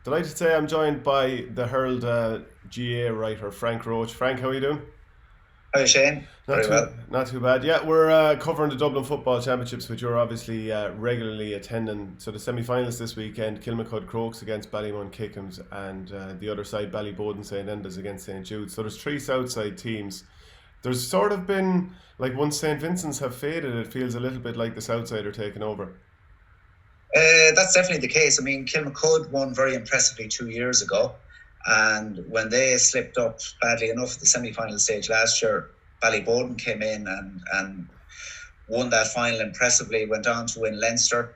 Delighted to say I'm joined by the Herald GA writer Frank Roche. Frank, how are you doing? Hi Shane, Not very well. not too bad. Yeah, we're covering the Dublin Football Championships, which you're obviously regularly attending. So the semi-finals this weekend: Kilmacud Crokes against Ballymun Kickhams, and the other side, Ballyboden St Enda's against St Jude. So there's three Southside teams. There's sort of been like once St Vincent's have faded, it feels a little bit like the Southside are taking over. That's definitely the case. I mean, Kilmacud won very impressively 2 years ago, and when they slipped up badly enough at the semi-final stage last year, Ballyboden came in and won that final impressively. Went on to win Leinster.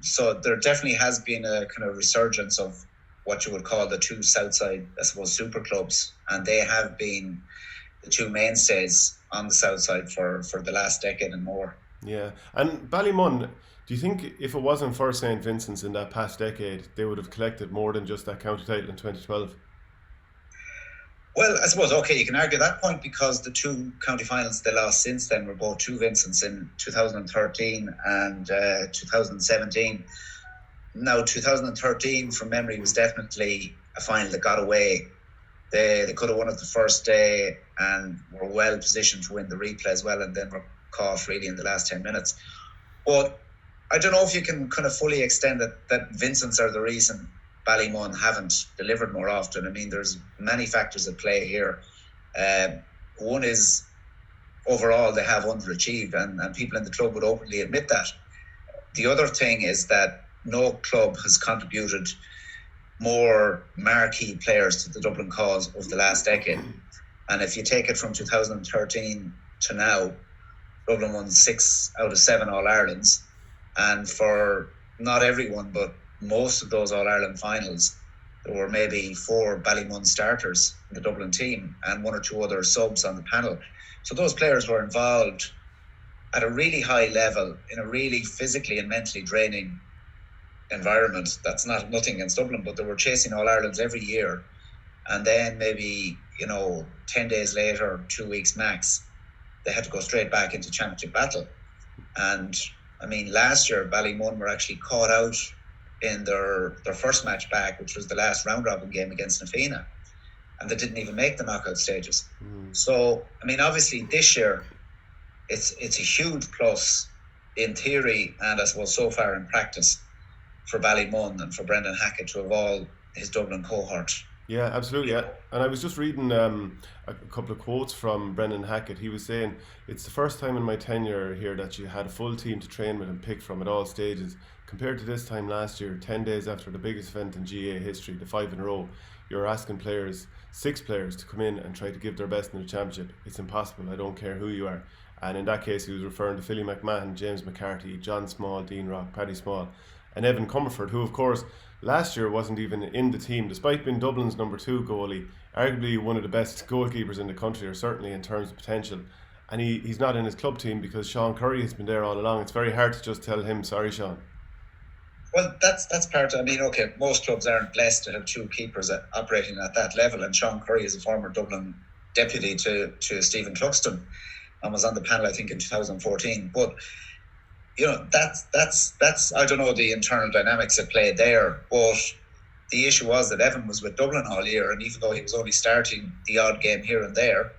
So there definitely has been a kind of resurgence of what you would call the two Southside, I suppose, super clubs, and they have been the two mainstays on the south side for the last decade and more. Yeah, and Ballymun. Do you think if it wasn't for St Vincent's in that past decade, they would have collected more than just that county title in 2012? Well, I suppose, okay, you can argue that point because the two county finals they lost since then were both two Vincents in 2013 and 2017. Now, 2013, from memory, was definitely a final that got away. They could have won it the first day and were well positioned to win the replay as well, and then were caught really in the last 10 minutes. But I don't know if you can kind of fully extend that Vincent's are the reason Ballymun haven't delivered more often. I mean, there's many factors at play here. One is overall they have underachieved, and people in the club would openly admit that. The other thing is that no club has contributed more marquee players to the Dublin cause over the last decade. And if you take it from 2013 to now, Dublin won 6 out of 7 All-Irelands. And for not everyone, but most of those All-Ireland finals, there were maybe 4 Ballymun starters in the Dublin team and 1 or 2 other subs on the panel. So those players were involved at a really high level in a really physically and mentally draining environment. That's nothing against Dublin, but they were chasing All-Irelands every year. And then maybe, 10 days later, 2 weeks max, they had to go straight back into championship battle. And I mean, last year, Ballymun were actually caught out in their first match back, which was the last round-robin game against Na Fianna, and they didn't even make the knockout stages. So, I mean, obviously this year, it's a huge plus in theory, and I suppose so far in practice, for Ballymun and for Brendan Hackett to have all his Dublin cohort. Yeah, absolutely. Yeah. And I was just reading a couple of quotes from Brendan Hackett. He was saying, it's the first time in my tenure here that you had a full team to train with and pick from at all stages. Compared to this time last year, 10 days after the biggest event in GA history, the 5 in a row, you're asking players, 6 players, to come in and try to give their best in the championship. It's impossible. I don't care who you are. And in that case, he was referring to Philly McMahon, James McCarthy, John Small, Dean Rock, Paddy Small, and Evan Comerford, who, of course, last year wasn't even in the team, despite being Dublin's number 2 goalie, arguably one of the best goalkeepers in the country, or certainly in terms of potential. And he's not in his club team because Sean Curry has been there all along. It's very hard to just tell him, sorry, Sean. Well, that's part of, I mean, okay, most clubs aren't blessed to have 2 keepers operating at that level, and Sean Curry is a former Dublin deputy to Stephen Cluxton and was on the panel, I think, in 2014. But that's I don't know the internal dynamics at play there, but the issue was that Evan was with Dublin all year, and even though he was only starting the odd game here and there,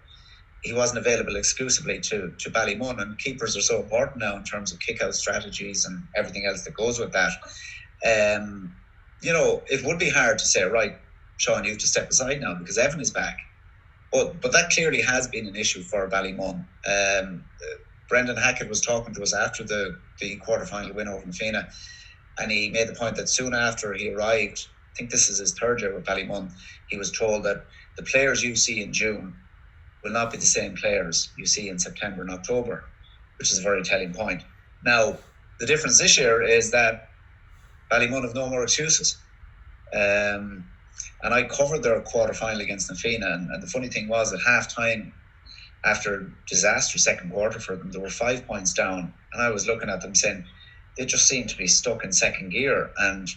he wasn't available exclusively to Ballymun, and keepers are so important now in terms of kick-out strategies and everything else that goes with that. It would be hard to say, right, Sean, you have to step aside now because Evan is back. But that clearly has been an issue for Ballymun. Brendan Hackett was talking to us after the quarter-final win over Na Fianna, and he made the point that soon after he arrived, I think this is his 3rd year with Ballymun, he was told that the players you see in June will not be the same players you see in September and October, which is a very telling point. Now, the difference this year is that Ballymun have no more excuses. And I covered their quarter-final against Na Fianna, and the funny thing was at half-time, after disastrous second quarter for them, they were 5 points down, and I was looking at them saying they just seem to be stuck in second gear, and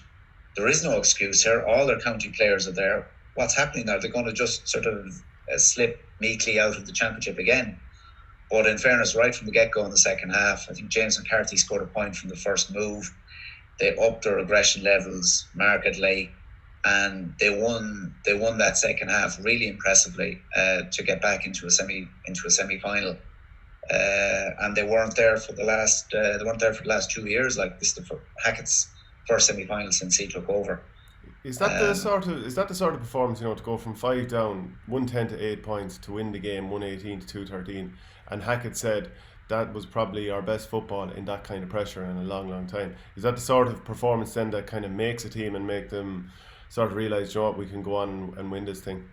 there is no excuse here. All their county players are there. What's happening now? They're going to just sort of slip meekly out of the championship again. But in fairness, right from the get-go in the second half, I think James McCarthy scored a point from the first move. They upped their aggression levels markedly. and they won that second half really impressively to get back into a semi-final. And they weren't there for the last 2 years. Like, this is Hackett's first semi-final since he took over. Is that the sort of performance, to go from 5 down, 110 to 8 points, to win the game 118 to 213? And Hackett said that was probably our best football in that kind of pressure in a long, long time. Is that the sort of performance then that kind of makes a team and make them sort of realise, we can go on and win this thing?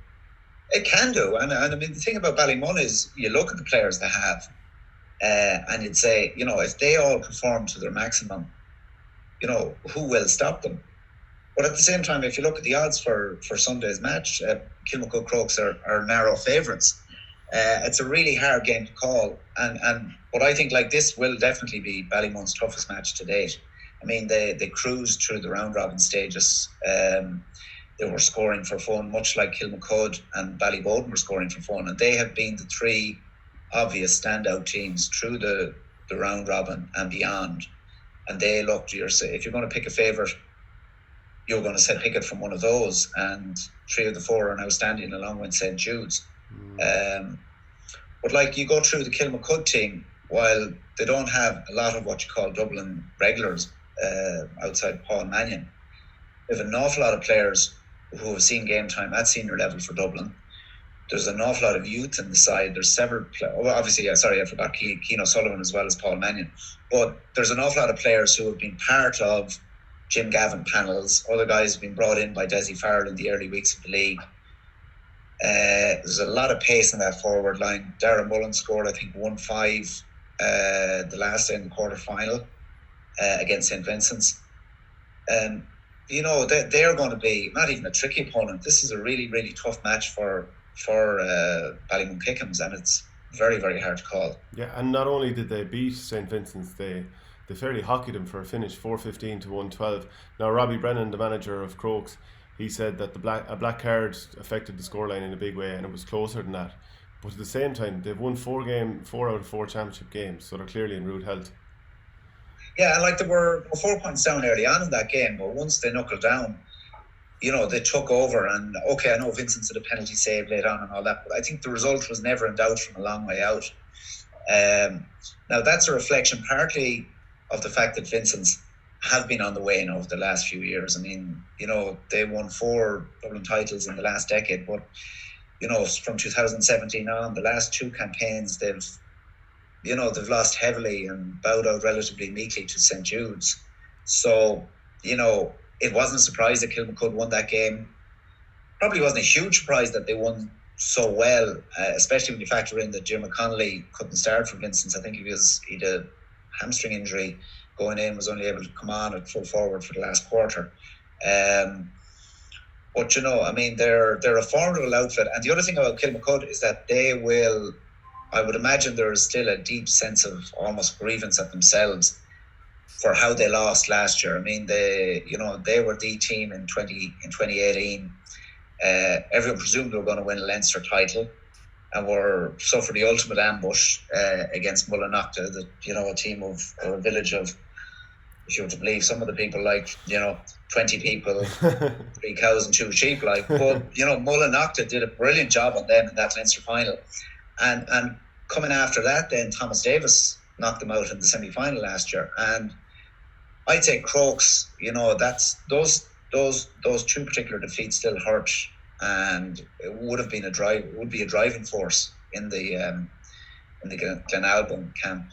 It can do, and I mean, the thing about Ballymun is, you look at the players they have, and you'd say, if they all perform to their maximum, who will stop them? But at the same time, if you look at the odds for Sunday's match, Kilmacud Crokes are narrow favourites. It's a really hard game to call, but I think this will definitely be Ballymun's toughest match to date. I mean, they cruised through the round robin stages. They were scoring for fun, much like Kilmacud and Ballyboden were scoring for fun, and they have been the three obvious standout teams through the round robin and beyond. And they looked, if you're going to pick a favourite, you're going to say pick it from one of those, and 3 of the 4 are now standing along with St Jude's. But you go through the Kilmacud team, while they don't have a lot of what you call Dublin regulars outside Paul Mannion, they have an awful lot of players who have seen game time at senior level for Dublin. There's an awful lot of youth in the side. There's several obviously, I forgot Keane Sullivan as well as Paul Mannion, but there's an awful lot of players who have been part of Jim Gavin panels. Other guys have been brought in by Desi Farrell in the early weeks of the league. There's a lot of pace in that forward line. Darren Mullen scored, I think, 1-5 the last day in the quarter final against St Vincent's. They're going to be not even a tricky opponent. This is a really, really tough match for Ballymun Kickhams, and it's very, very hard to call. Yeah, and not only did they beat St Vincent's, they fairly hockeyed them for a finish, 4-15 to 112. Now, Robbie Brennan, the manager of Crokes, he said that a black card affected the scoreline in a big way, and it was closer than that. But at the same time, they've won 4 out of 4 championship games, so they're clearly in rude health. Yeah, and they were 4 points down early on in that game, but once they knuckled down, they took over. And okay, I know Vincent's had a penalty save late on and all that, but I think the result was never in doubt from a long way out. Now, that's a reflection partly of the fact that Vincent's have been on the wane over the last few years. I mean, they won 4 Dublin titles in the last decade, but from 2017 on, the last 2 campaigns they've lost heavily and bowed out relatively meekly to St Jude's. So it wasn't a surprise that Kilmacud won that game. Probably wasn't a huge surprise that they won so well, especially when you factor in that Jim Connolly couldn't start for Vincent's. I think he had a hamstring injury going in, was only able to come on at full forward for the last quarter. But I mean, they're a formidable outfit. And the other thing about Kilmacud is that I would imagine there is still a deep sense of almost grievance at themselves for how they lost last year. I mean, they were the team in 2018. Everyone presumed they were going to win a Leinster title, and suffered the ultimate ambush against Mullinochta, a team or a village of, if you were to believe some of the people, 20 people, 3 cows and 2 sheep. But Mullinochta did a brilliant job on them in that Leinster final, and coming after that, then Thomas Davis knocked them out in the semi-final last year. And I'd say Crokes, that's those 2 particular defeats still hurt, and it would be a driving force in the Glenalbyn camp,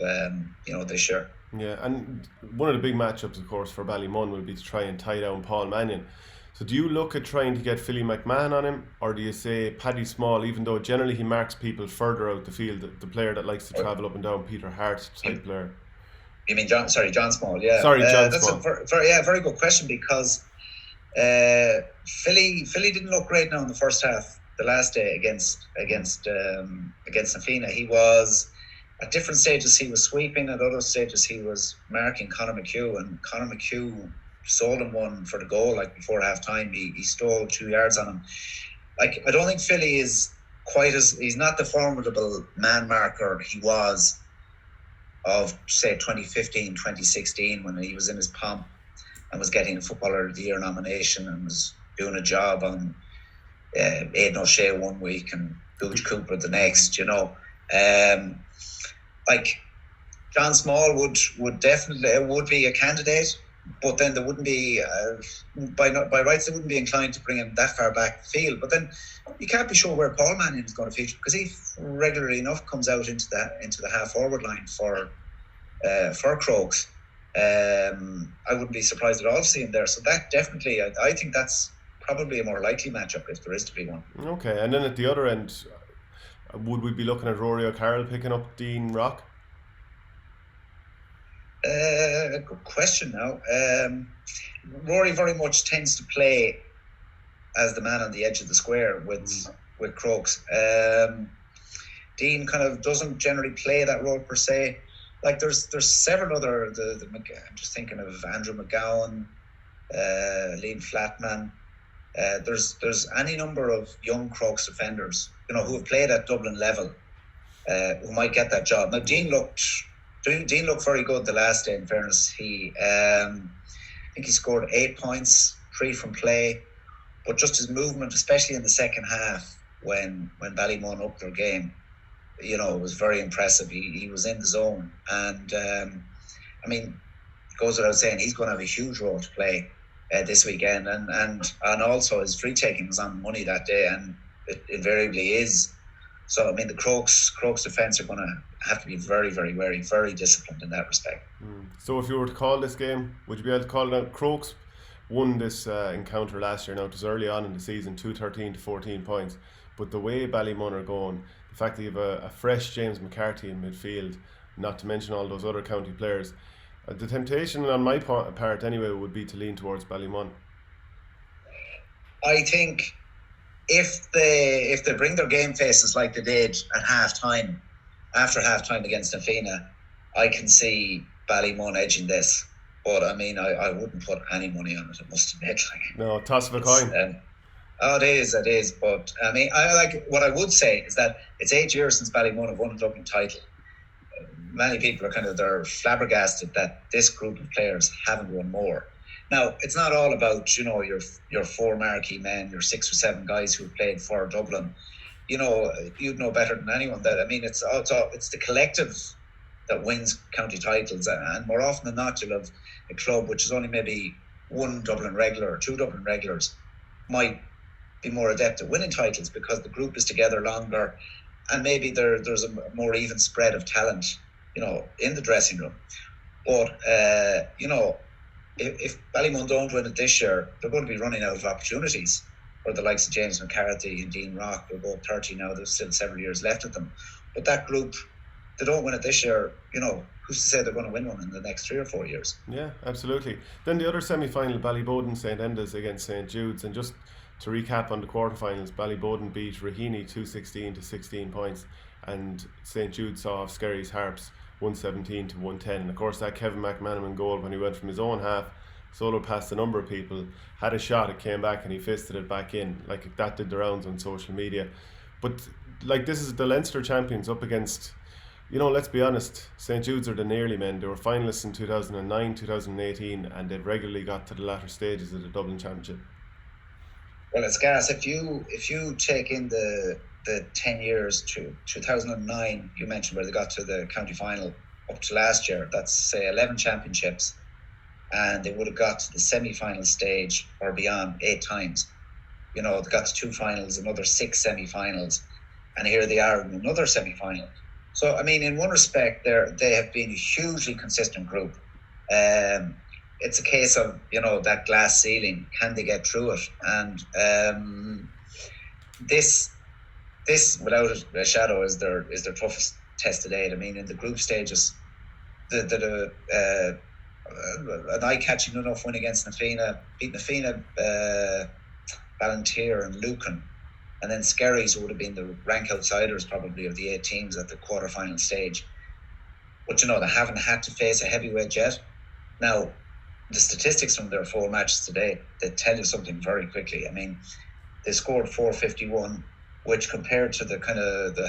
this year. Yeah, and one of the big matchups, of course, for Ballymun will be to try and tie down Paul Mannion. So do you look at trying to get Philly McMahon on him, or do you say Paddy Small, even though generally he marks people further out the field, the player that likes to travel up and down, Peter Hart type player? You mean John Small? Yeah. Sorry, John that's Small. Very good question, because Philly didn't look great now in the first half. The last day against Nafina, he was at different stages he was sweeping, at other stages he was marking Conor McHugh, and Conor McHugh sold him one for the goal before half time. He stole 2 yards on him. I don't think Philly is he's not the formidable man marker he was of, say, 2015, 2016, when he was in his pomp and was getting a Footballer of the Year nomination and was doing a job on Aidan O'Shea one week and Gooch Cooper the next, you know. Like John Small would definitely would be a candidate, but then there wouldn't be by rights they wouldn't be inclined to bring him that far back the field. But then you can't be sure where Paul Mannion is going to feature, because he regularly enough comes out into the half forward line for Crokes. I wouldn't be surprised at all to see him there. So that definitely, I think that's probably a more likely matchup if there is to be one. Okay, and then at the other end, would we be looking at Rory O'Carroll picking up Dean Rock? Good question now. Rory very much tends to play as the man on the edge of the square with Crokes. Dean kind of doesn't generally play that role per se. Like there's several other I'm just thinking of Andrew McGowan, Liam Flatman. There's any number of young Crokes defenders, you know, who have played at Dublin level, who might get that job. Now Dean looked very good the last day. In fairness, I think he scored 8 points, 3 from play, but just his movement, especially in the second half when Ballymun upped their game, you know, it was very impressive. He was in the zone, and I mean, it goes without saying he's going to have a huge role to play this weekend, and also his free taking was on money that day, and it invariably is. So I mean, the Crokes defence are going to have to be very, very, very, very disciplined in that respect. So if you were to call this game, would you be able to call it out? Crokes won this encounter last year. Now it was early on in the season, 213 to 14 points. But the way Ballymun are going, the fact that you have a fresh James McCarthy in midfield, not to mention all those other county players, the temptation on my part anyway would be to lean towards Ballymun. I think if they bring their game faces like they did at after half time against Nafina, I can see Ballymun edging this. But I mean, I wouldn't put any money on it, I must admit. No, toss of a coin. It is. But I mean, what I would say is that it's 8 years since Ballymun have won a Dublin title. Many people are they're flabbergasted that this group of players haven't won more. Now, it's not all about, you know, your 4 marquee men, your 6 or 7 guys who have played for Dublin. You know, you'd know better than anyone that, I mean, it's the collective that wins county titles, and more often than not, you'll have a club which is only maybe 1 Dublin regular or 2 Dublin regulars might be more adept at winning titles because the group is together longer, and maybe there's a more even spread of talent, you know, in the dressing room. But you know, if Ballymun don't win it this year, they're going to be running out of opportunities for the likes of James McCarthy and Dean Rock. They're both 30 now. There's still several years left of them. But that group, they don't win it this year, you know, who's to say they're going to win one in the next 3 or 4 years? Yeah, absolutely. Then the other semi-final, Ballyboden St Enda against St Jude's. And just to recap on the quarterfinals, Ballyboden beat Raheny 216 to 16 points, and St Jude saw off Skerry's Harps 117 to 110. And of course, that Kevin McManaman goal, when he went from his own half, solo past a number of people, had a shot, it came back and he fisted it back in. Like, that did the rounds on social media. But like, this is the Leinster champions up against, you know, let's be honest, St Jude's are the nearly men. They were finalists in 2009, 2018, and they've regularly got to the latter stages of the Dublin Championship. Well, it's gas. If you take in the 10 years to 2009, you mentioned where they got to the county final, up to last year, that's say 11 championships, and they would have got to the semi-final stage or beyond 8 times. You know, they got to 2 finals, another 6 semi-finals, and here they are in another semi-final. So, I mean, in one respect, they have been a hugely consistent group. It's a case of, you know, that glass ceiling. Can they get through it? And this without a shadow is their toughest test to date. I mean, in the group stages, an eye-catching enough win against Nafina, beat Nafina, Ballantyre and Lucan, and then Skerries, who would have been the rank outsiders probably of the 8 teams at the quarter-final stage. But, you know, they haven't had to face a heavyweight yet. Now, the statistics from their 4 matches today, they tell you something very quickly. I mean, they scored 451, which compared to the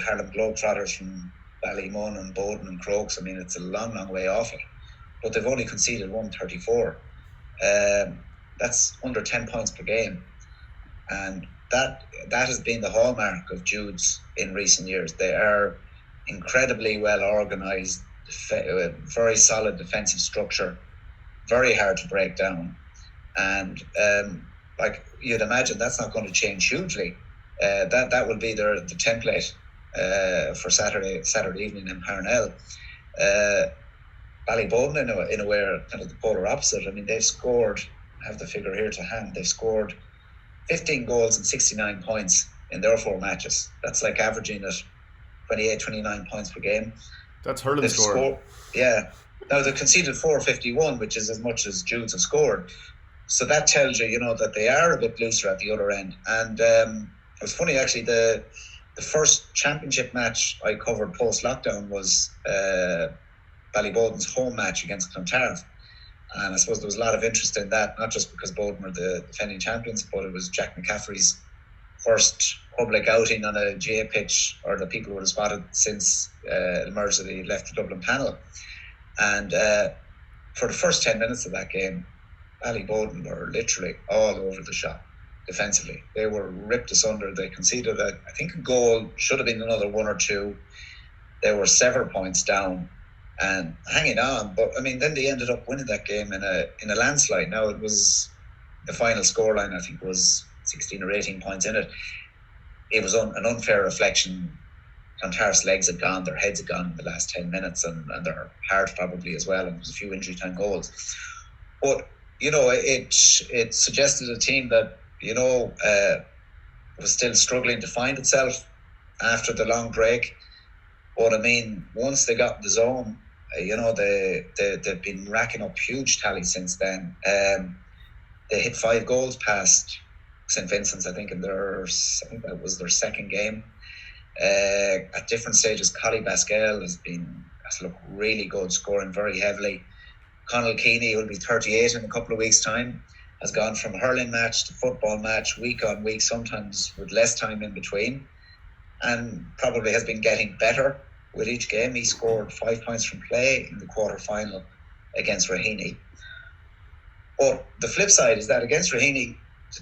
Harlem Globetrotters from Ballymun and Boden and Crokes, I mean, it's a long, long way off it. But they've only conceded 134. That's under 10 points per game. and that has been the hallmark of Judes in recent years. They are incredibly well organised, very solid defensive structure, very hard to break down, and like you'd imagine, that's not going to change hugely. That will be the template for Saturday evening in Parnell. Ballyboden, in a way, are kind of the polar opposite. I mean, they've scored, I have the figure here to hand, they've scored 15 goals and 69 points in their 4 matches. That's like averaging at 28, 29 points per game. That's hurling score. Yeah. Now, they've conceded 451, which is as much as Judes have scored. So that tells you, that they are a bit looser at the other end. And it was funny, actually, the first championship match I covered post-lockdown was Ballyboden's home match against Clontarf. And I suppose there was a lot of interest in that, not just because Boden were the defending champions, but it was Jack McCaffrey's first public outing on a GA pitch, or that people would have spotted since it emerged that he left the Dublin panel. And for the first 10 minutes of that game, Ballyboden were literally all over the shop defensively. They were ripped asunder. They conceded, I think, a goal, should have been another 1 or 2. They were several points down and hanging on. But I mean, then they ended up winning that game in a landslide. Now, it was the final scoreline, I think, was 16 or 18 points in it. It was an unfair reflection. Clontarf's legs had gone, their heads had gone in the last 10 minutes, and their heart probably as well. And there was a few injury time goals. But, it suggested a team that, was still struggling to find itself after the long break. But I mean, once they got in the zone, they've been racking up huge tallies since then. They hit 5 goals past St Vincent's, I think that was their second game. At different stages, Collie Basquel has looked really good, scoring very heavily. Conall Keeney, will be 38 in a couple of weeks' time, has gone from hurling match to football match, week on week, sometimes with less time in between, and probably has been getting better with each game. He scored 5 points from play in the quarter-final against Raheny. But the flip side is that against Raheny,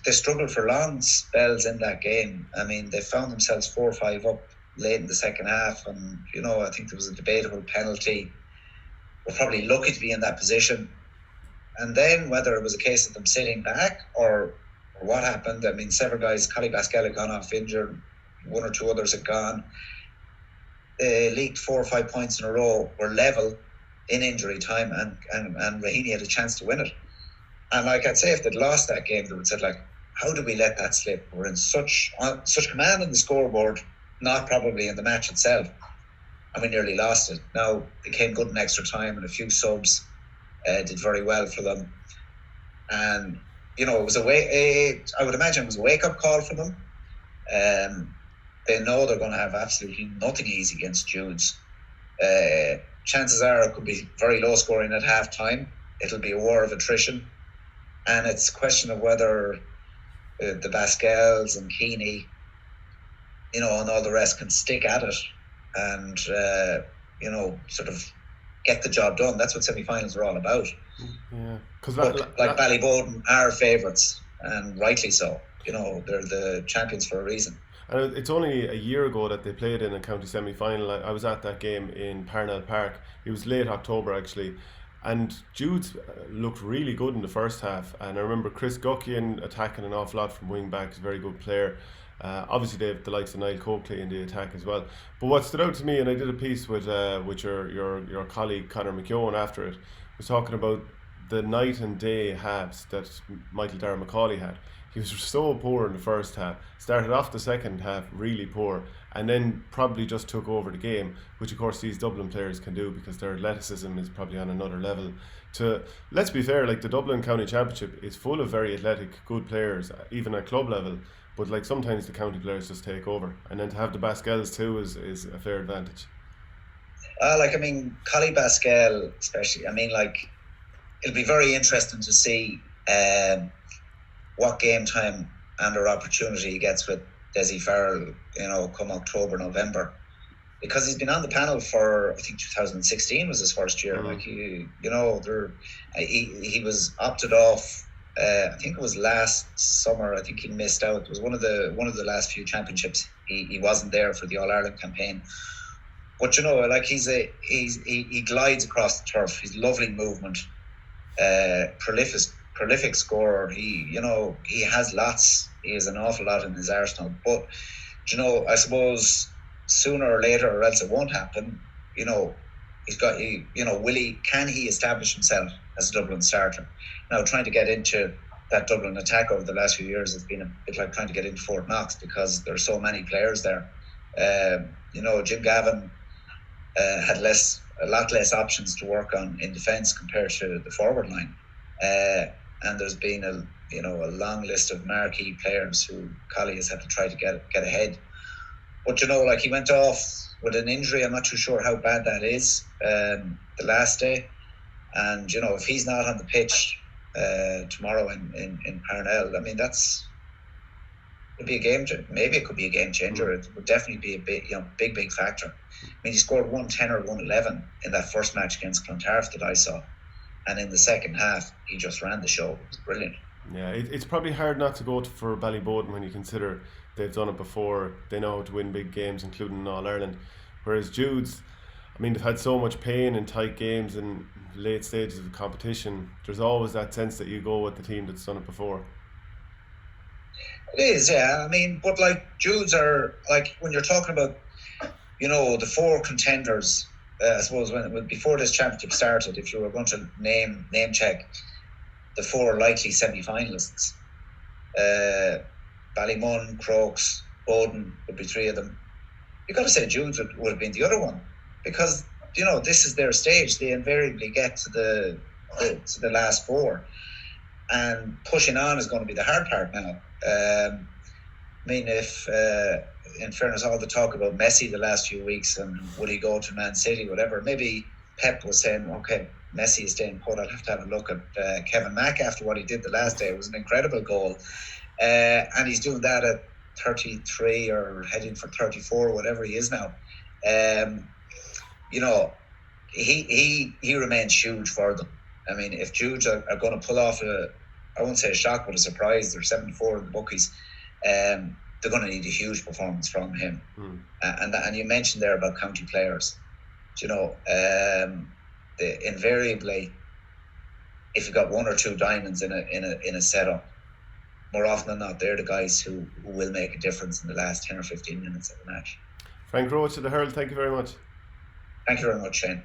they struggled for long spells in that game. I mean, they found themselves 4 or 5 up late in the second half, and I think there was a debatable penalty. We're probably lucky to be in that position. And then whether it was a case of them sitting back or what happened, I mean, several guys, Collie Basquel had gone off injured, 1 or 2 others had gone. They leaked 4 or 5 points in a row, were level in injury time, and Raheny had a chance to win it. And like I'd say, if they'd lost that game, they would have said, how do we let that slip? We're in such command in the scoreboard, not probably in the match itself. And we nearly lost it. Now, they came good in extra time, and a few subs did very well for them. And, it was I would imagine it was a wake-up call for them. They know they're going to have absolutely nothing easy against Judes. Chances are it could be very low scoring at half-time. It'll be a war of attrition. And it's a question of whether the Basquels and Keeney, and all the rest can stick at it and, sort of get the job done. That's what semi-finals are all about. Yeah, like Ballyboden are favourites, and rightly so. They're the champions for a reason. And it's only a year ago that they played in a county semi-final. I was at that game in Parnell Park. It was late October, actually. And Judes looked really good in the first half. And I remember Chris Guckian attacking an awful lot from wing back. He's a very good player. Obviously, they have the likes of Niall Coakley in the attack as well. But what stood out to me, and I did a piece with your colleague Conor McKeown after it, was talking about the night and day halves that Michael Darragh Macaulay had. He was so poor in the first half, started off the second half really poor, and then probably just took over the game, which of course these Dublin players can do because their athleticism is probably on another level. Let's be fair, like the Dublin County Championship is full of very athletic, good players, even at club level, but like sometimes the county players just take over, and then to have the Basquels too is a fair advantage. Collie Basquel especially, it'll be very interesting to see what game time and or opportunity he gets with Desi Farrell, come October, November, because he's been on the panel for, I think 2016 was his first year. He was opted off I think it was last summer. I think he missed out. It was one of the last few championships. He wasn't there for the All Ireland campaign. But like he glides across the turf. He's lovely movement, prolific scorer. He has lots. He has an awful lot in his arsenal. But I suppose sooner or later, or else it won't happen. Can he establish himself as a Dublin starter? Now, trying to get into that Dublin attack over the last few years has been a bit like trying to get into Fort Knox because there are so many players there. Jim Gavin had a lot less options to work on in defence compared to the forward line, and there's been a long list of marquee players who Colley has had to try to get ahead. But like he went off with an injury. I'm not too sure how bad that is. The last day, and if he's not on the pitch tomorrow in Parnell, I mean it'd be a game changer. Maybe it could be a game changer. It would definitely be a big factor. I mean, he scored 110 or 111 in that first match against Clontarf that I saw, and in the second half he just ran the show. It was brilliant. Yeah, it's probably hard not to go for Ballyboden when you consider they've done it before. They know how to win big games, including All Ireland. Whereas Judes, I mean, they've had so much pain in tight games and late stages of the competition. There's always that sense that you go with the team that's done it before. It is, yeah. I mean, but like Judes are like when you're talking about, the four contenders. I suppose when before this championship started, if you were going to name check the four likely semi-finalists, Ballymun, Crokes, Bowden would be three of them. You've got to say Judes would have been the other one because this is their stage. They invariably get to the last four, and pushing on is going to be the hard part now. I mean, if in fairness, all the talk about Messi the last few weeks and would he go to Man City, whatever, maybe Pep was saying, okay, Messi is staying put. I'll have to have a look at Kevin Mack after what he did the last day. It was an incredible goal, and he's doing that at 33 or heading for 34, whatever he is now. He remains huge for them. I mean, if Judes are going to pull off I won't say a shock, but a surprise, they're 7-4 in the bookies. They're going to need a huge performance from him. And you mentioned there about county players. Invariably, if you've got one or two diamonds in a setup, more often than not, they're the guys who will make a difference in the last 10 or 15 minutes of the match. Frank Roche of The Herald, thank you very much. Thank you very much, Shane.